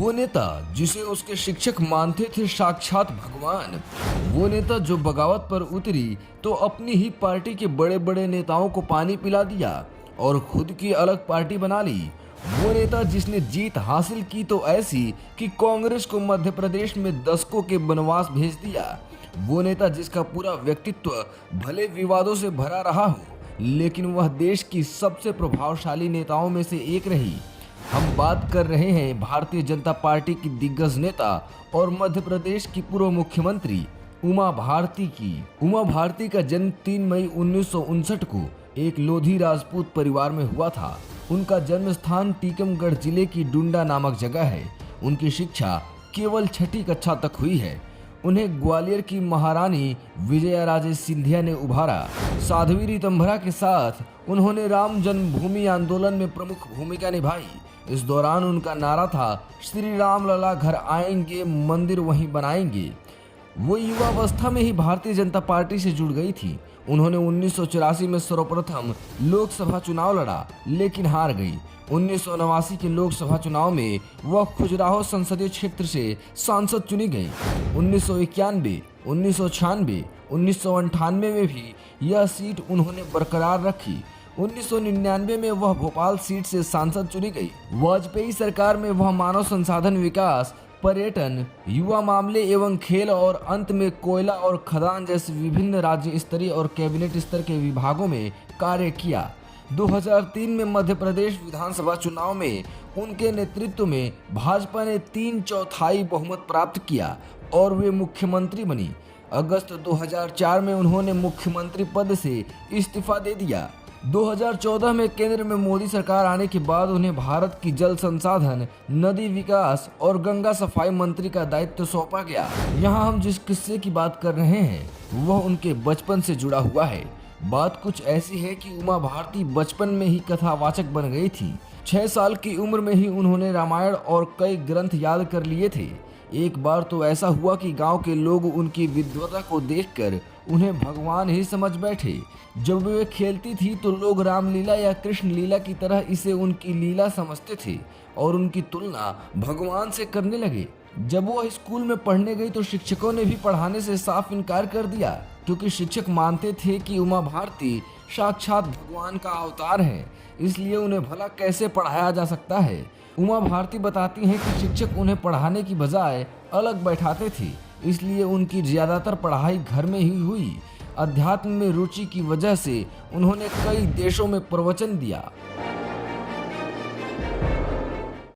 वो नेता जिसे उसके शिक्षक मानते थे साक्षात भगवान, वो नेता जो बगावत पर उतरी तो अपनी ही पार्टी के बड़े बड़े नेताओं को पानी पिला दिया और खुद की अलग पार्टी बना ली। वो नेता जिसने जीत हासिल की तो ऐसी कि कांग्रेस को मध्य प्रदेश में दशकों के वनवास भेज दिया। वो नेता जिसका पूरा व्यक्तित्व भले विवादों से भरा रहा हो, लेकिन वह देश की सबसे प्रभावशाली नेताओं में से एक रही। हम बात कर रहे हैं भारतीय जनता पार्टी की दिग्गज नेता और मध्य प्रदेश की पूर्व मुख्यमंत्री उमा भारती की। उमा भारती का जन्म 3 मई 1959 को एक लोधी राजपूत परिवार में हुआ था। उनका जन्म स्थान टीकमगढ़ जिले की डुंडा नामक जगह है। उनकी शिक्षा केवल 6ठी कक्षा तक हुई है। उन्हें ग्वालियर की महारानी विजयाराजे सिंधिया ने उभारा। साध्वी रीतंभरा के साथ उन्होंने राम जन्मभूमि आंदोलन में प्रमुख भूमिका निभाई। इस दौरान उनका नारा था, श्री राम लला घर आएंगे, मंदिर वहीं बनाएंगे। वो युवावस्था में ही भारतीय जनता पार्टी से जुड़ गई थी। उन्होंने 1984 में सर्वप्रथम लोकसभा चुनाव लड़ा, लेकिन हार गई। 1989 के लोकसभा चुनाव में वह खजुराहो संसदीय क्षेत्र से सांसद चुनी गई। 1991, 1996, 1998 में भी यह सीट उन्होंने बरकरार रखी। 1999 में वह भोपाल सीट से सांसद चुनी गई। वाजपेयी सरकार में वह मानव संसाधन विकास, पर्यटन, युवा मामले एवं खेल और अंत में कोयला और खदान जैसे विभिन्न राज्य स्तरीय और कैबिनेट स्तर के विभागों में कार्य किया। 2003 में मध्य प्रदेश विधानसभा चुनाव में उनके नेतृत्व में भाजपा ने 3/4 बहुमत प्राप्त किया और वे मुख्यमंत्री बनी। अगस्त 2004 में उन्होंने मुख्यमंत्री पद से इस्तीफा दे दिया। 2014 में केंद्र में मोदी सरकार आने के बाद उन्हें भारत की जल संसाधन, नदी विकास और गंगा सफाई मंत्री का दायित्व सौंपा गया। यहाँ हम जिस किस्से की बात कर रहे हैं वह उनके बचपन से जुड़ा हुआ है। बात कुछ ऐसी है कि उमा भारती बचपन में ही कथावाचक बन गई थी। 6 साल की उम्र में ही उन्होंने रामायण और कई ग्रंथ याद कर लिए थे। एक बार तो ऐसा हुआ कि गांव के लोग उनकी विद्वता को देखकर उन्हें भगवान ही समझ बैठे। जब वे खेलती थी तो लोग रामलीला या कृष्ण लीला की तरह इसे उनकी लीला समझते थे और उनकी तुलना भगवान से करने लगे। जब वो स्कूल में पढ़ने गई तो शिक्षकों ने भी पढ़ाने से साफ इनकार कर दिया, क्योंकि शिक्षक मानते थे कि उमा भारती साक्षात भगवान का अवतार है, इसलिए उन्हें भला कैसे पढ़ाया जा सकता है। उमा भारती बताती हैं कि शिक्षक उन्हें पढ़ाने की बजाय अलग बैठाते थे, इसलिए उनकी ज़्यादातर पढ़ाई घर में ही हुई। अध्यात्म में रुचि की वजह से उन्होंने कई देशों में प्रवचन दिया।